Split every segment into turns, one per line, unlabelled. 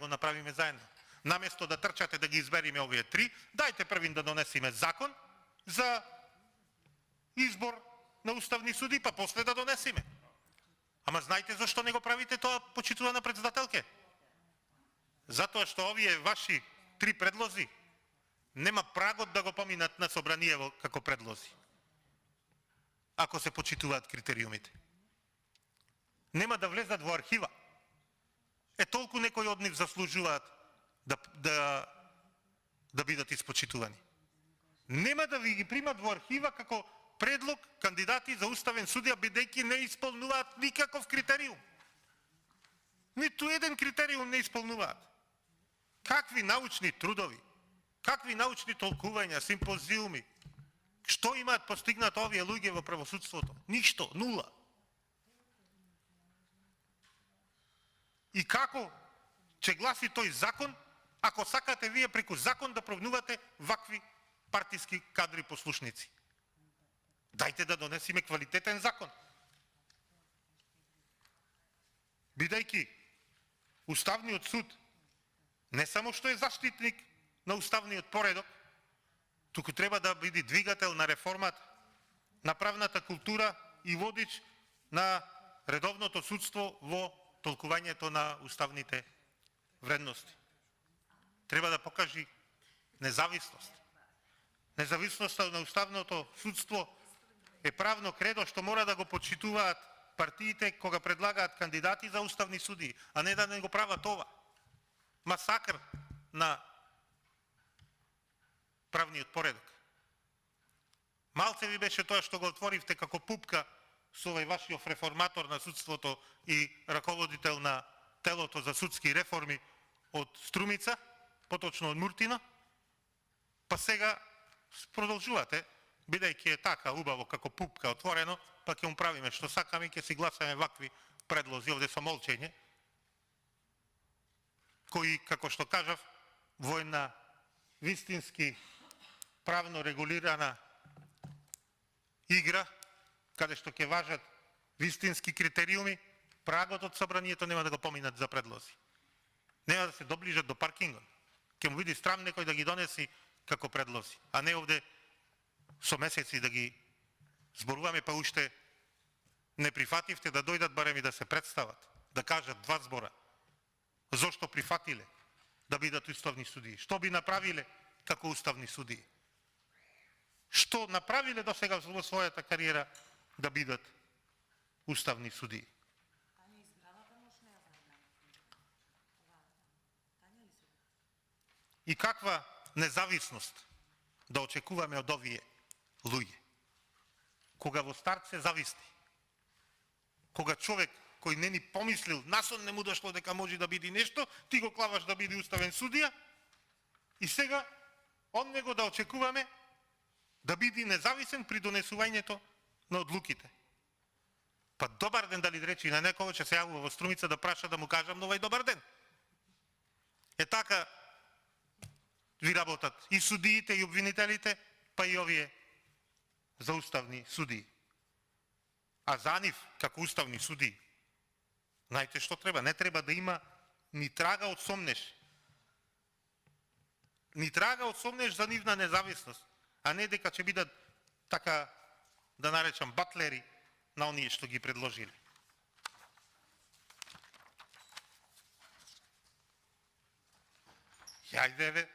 го направиме заедно. Наместо да трчате да ги избериме овие три, дајте првин да донесеме закон за избор на уставни суди, па после да донесеме. Ама знаете зашто не го правите тоа, почитувана председателке? Затоа што овие ваши три предлози нема прагот да го поминат на собраниево како предлози. Ако се почитуваат критериумите. Нема да влезат во архива. Толку некои од нив заслужуваат да бидат испочитувани. Нема да ви ги примат во архива како предлог кандидати за уставен судија, бидејќи не исполнуваат никаков критериум. Ниту еден критериум не исполнуваат. Какви научни трудови, какви научни толкувања, симпозиуми, што имаат постигнат овие луѓе во правосудството? Ништо, нула. И како ќе гласи тој закон, ако сакате вие преку закон да провнувате вакви партиски кадри послушници? Дајте да донесеме квалитетен закон. Бидејќи Уставниот суд не само што е заштитник на уставниот поредок, туку треба да биде двигател на реформата, на правната култура и водич на редовното судство во толкувањето на уставните вредности. Треба да покажи независност. Независноста на уставното судство е правно кредо што мора да го почитуваат партиите кога предлагаат кандидати за уставни судии, а не да не го прават ова. Масакр на правниот поредок. Малце ви беше тоа што го отворивте како пупка со овој вашиот реформатор на судството и раководител на телото за судски реформи од Струмица, поточно од Муртина, па сега продолжувате, бидејќи е така убаво како пупка отворено, па ќе му правиме што сакаме и ќе си гласаме вакви предлози овде со молчење, кои, како што кажав, во една вистински правно регулирана игра, каде што ќе важат вистински критериуми, прагот од собранието нема да го поминат за предлози. Нема да се доближат до паркингот. Ќе му биде страм некој да ги донеси како предлози, а не овде со месеци да ги зборуваме, па уште не прифативте да дојдат барем и да се представат, да кажат два збора. Зошто прифатиле да бидат уставни судии? Што би направиле како уставни судии? Што направиле до сега во својата кариера да бидат уставни судии? И каква независност да очекуваме од овие луѓе? Кога во старт се зависти, кога човек кој не ни помислил, насон не му дошло дека може да биде нешто, ти го клаваш да биде уставен судија, и сега од него да очекуваме да биде независен при донесувањето на одлуките. Па добар ден дали речи на некој, ќе се јавува во Струмица да праша да му кажам новај добар ден. Така ви работат и судиите, и обвинителите, па и овие за уставни судии. А за нив, како уставни судии, знаете што треба? Не треба да има ни трага од сомнеш. Ни трага од сомнеш за нивна независност, а не дека ќе бидат така, да наречам, батлери на оние што ги предложили. Јајде,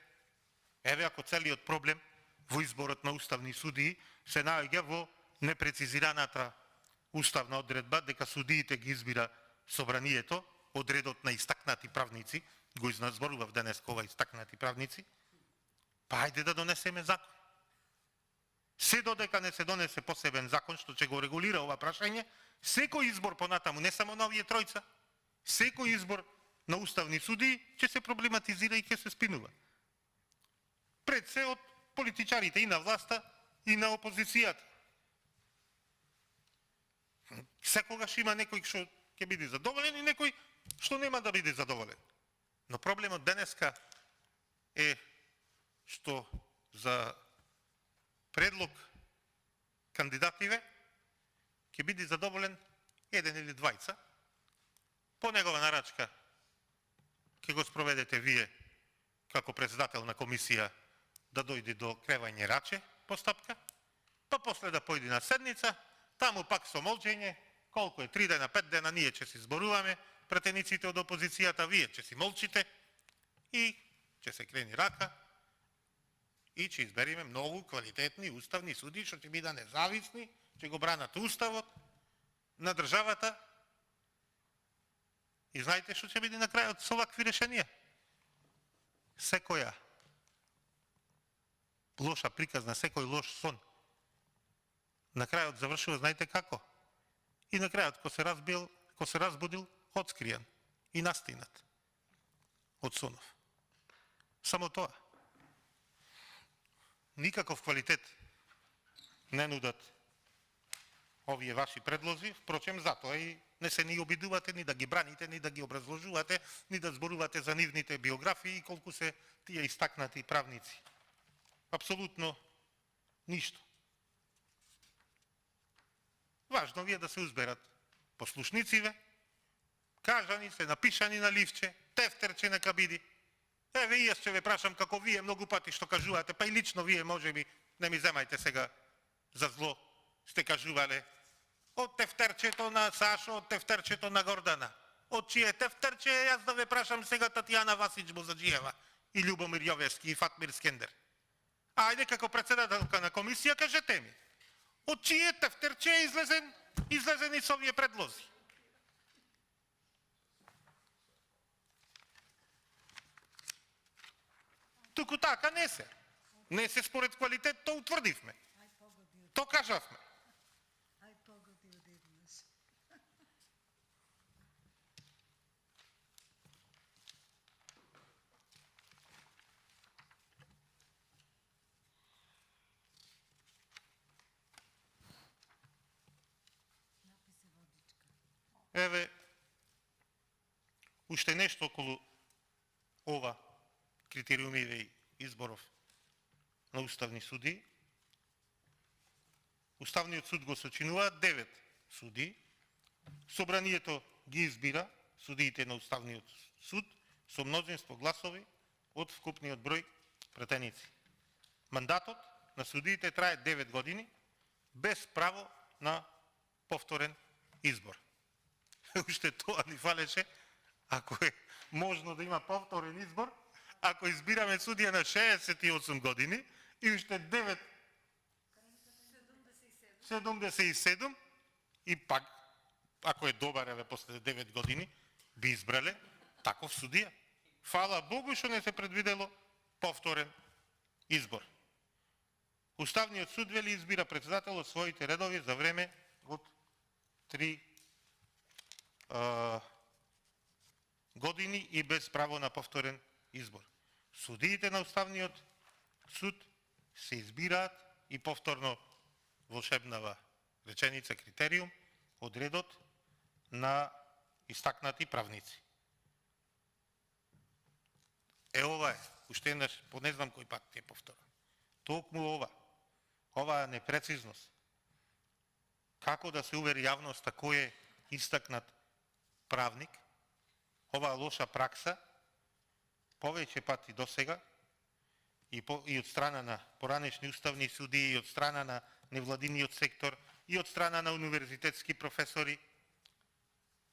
еве ако целиот проблем во изборот на уставни судии се наоѓа во непрецизираната уставна одредба дека судиите ги избира собранието од редот на истакнати правници, го изназборував денес ова истакнати правници, па ајде да донесеме закон. Се додека не се донесе посебен закон што ќе го регулира ова прашање, секој избор понатаму, не само на овие тројца, секој избор на уставни судии ќе се проблематизира и ќе се спинува. Пред се од политичарите и на власта и на опозицијата. Секогаш има некој што ќе биде задоволен и некој што нема да биде задоволен. Но проблемот денеска е што за предлог кандидативе ќе биде задоволен еден или двајца, по негова нарачка ќе го спроведете вие како председател на комисија да дојде до кревање раче постапка, па после да појде на седница, таму пак со молчење, колку е 3 дена, 5 дена, ние ќе се зборуваме, претениците од опозицијата, вие ќе си молчите и ќе се крени рака и ќе избериме многу квалитетни уставни суди, што ќе бидат независни, ќе го бранат уставот на државата. И знаете што ќе биде на крајот со вакви решенија? Секоја лоша приказна, секој лош сон, на крајот завршува, знаете како? И на крајот, ко се разбудил, отскријан и настинат од сонов. Само тоа. Никаков квалитет не нудат овие ваши предлози, впрочем, затоа и не се ни обидувате ни да ги браните, ни да ги образложувате, ни да зборувате за нивните биографии и колку се тие истакнати правници. Апсолутно ништо. Важно ви е да се узберат послушнициве, кажани се, напишани на ливче, тефтерче нека биди. Еве и јас ќе ве прашам како вие многу пати што кажувате, па и лично вие можеби, не ми земајте сега за зло, сте кажувале од тефтерчето на Сашо, од тефтерчето на Гордана. Од чие тефтерче јас да ве прашам сега Татјана Васич Бозаджиева и Љубомир Јовевски и Фатмир Скендер. Ајде како председателка на комисија кажете ми, од чие тефтерче е излезени со овие предлози? Туку така не се. Не се според квалитет, то утврдивме. То кажавме. Еве, уште нешто околу ова критериумиве и изборов на уставни суди. Уставниот суд го сочинуваат 9 суди. Собранието ги избира судиите на Уставниот суд со мнозинство гласови од вкупниот број претеници. Мандатот на судиите трае 9 години без право на повторен избор. Уште тоа ни фалеше, ако е можно да има повторен избор, ако избираме судија на 68 години и уште 77 и пак, ако е добар, еве после 9 години, би избрале таков судија. Фала Богу што не се предвидело повторен избор. Уставниот суд вели избира председател од своите редови за време од 3 години и без право на повторен избор. Судиите на Уставниот суд се избираат и повторно волшебнава реченица критериум од редот на истакнати правници. Ова е, уште еднаш, по не знам кој пат ќе повторам. Токму ова непрецизност. Како да се увери јавноста кој е истакнат правник, оваа лоша пракса, повеќе пати до сега, и од страна на поранешни уставни суди, и од страна на невладиниот сектор, и од страна на универзитетски професори,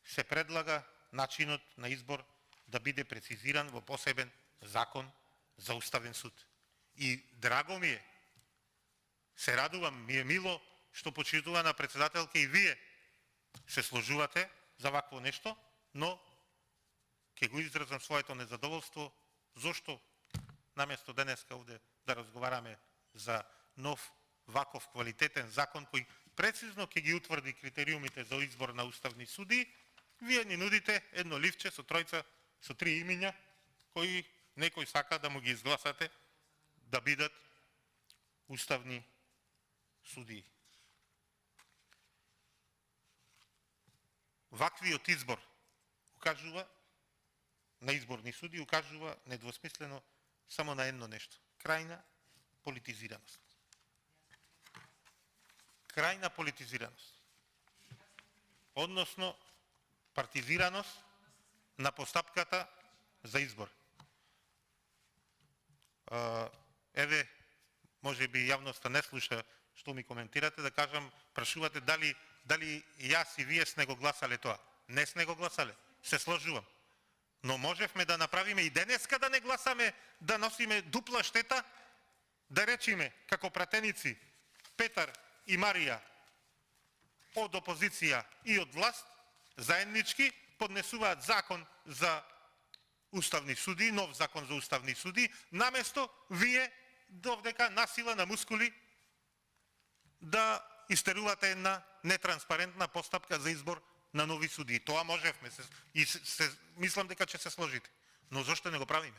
се предлага начинот на избор да биде прецизиран во посебен закон за Уставен суд. И драго ми е, се радувам, ми е мило, што почитувана председателка и вие се сложувате за вакво нешто, но ќе го изразам своето незадоволство, зошто наместо денеска овде да разговараме за нов ваков квалитетен закон кој прецизно ќе ги утврди критериумите за избор на уставни суди, вие ни нудите едно ливче со тројца, со 3 имиња, кои некој сака да му ги изгласате да бидат уставни суди. Ваквиот избор укажува на изборни суди, укажува недвосмислено само на едно нешто. Крајна политизираност. Крајна политизираност. Односно, партизираност на постапката за избор. Еве, може би јавноста не слуша што ми коментирате, да кажам, прашувате дали јас и вие сме го гласале тоа. Не сме го гласале, се сложувам. Но можевме да направиме и денеска да не гласаме, да носиме дупла штета, да речиме како пратеници Петар и Марија од опозиција и од власт, заеднички поднесуваат закон за уставни суди, нов закон за уставни суди, наместо вие довдека насила на мускули да истерувате една нетранспарентна постапка за избор на нови суди. Тоа можевме и мислам дека ќе се сложите. Но зошто не го правиме?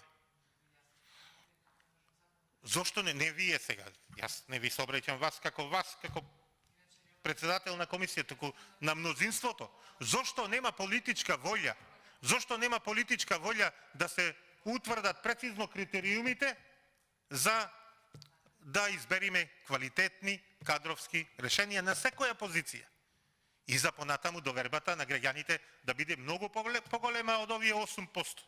Зошто не вие сега? Јас не ви се обраќам вас како председател на комисија, туку на мнозинството. Зошто нема политичка волја? Зошто нема политичка волја да се утврдат прецизно критериумите за да избериме квалитетни кадровски решенија на секоја позиција? И за понатаму довербата на граѓаните да биде многу поголема од овие 8%.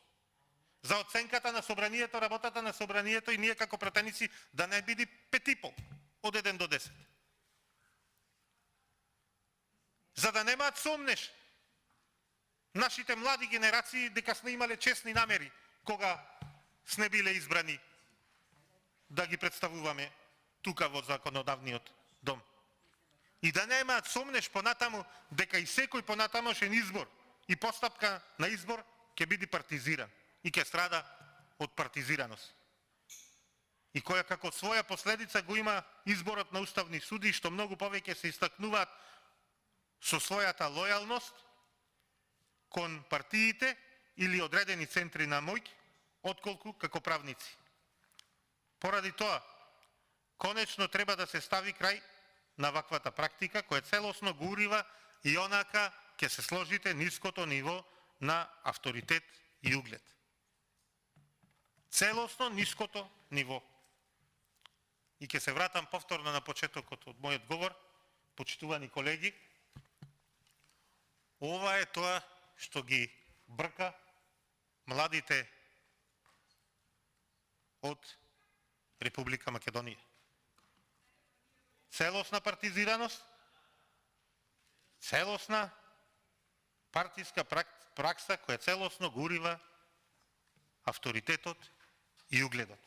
За оценката на собранието, работата на собранието и ние како пратеници да не биде 5,5 од 1 до 10. За да немаат сомнеш нашите млади генерации дека сме имале честни намери кога сме биле избрани да ги представуваме тука во законодавниот дом. И да немаат сомнеш понатаму дека и секој понатамошен избор и постапка на избор ќе биде партизиран и ќе страда од партизираност. И која како своја последица го има изборот на уставни суди, што многу повеќе се истакнуваат со својата лојалност кон партиите или одредени центри на моќ, отколку како правници. Поради тоа, конечно треба да се стави крај на ваквата практика, која целосно го урива и онака ќе се сложите ниското ниво на авторитет и углед. Целосно ниското ниво. И ќе се вратам повторно на почетокот од мојот говор, почитувани колеги. Ова е тоа што ги брка младите од Република Македонија. Целосна партизираност, целосна партиска пракса која целосно го урива авторитетот и угледот.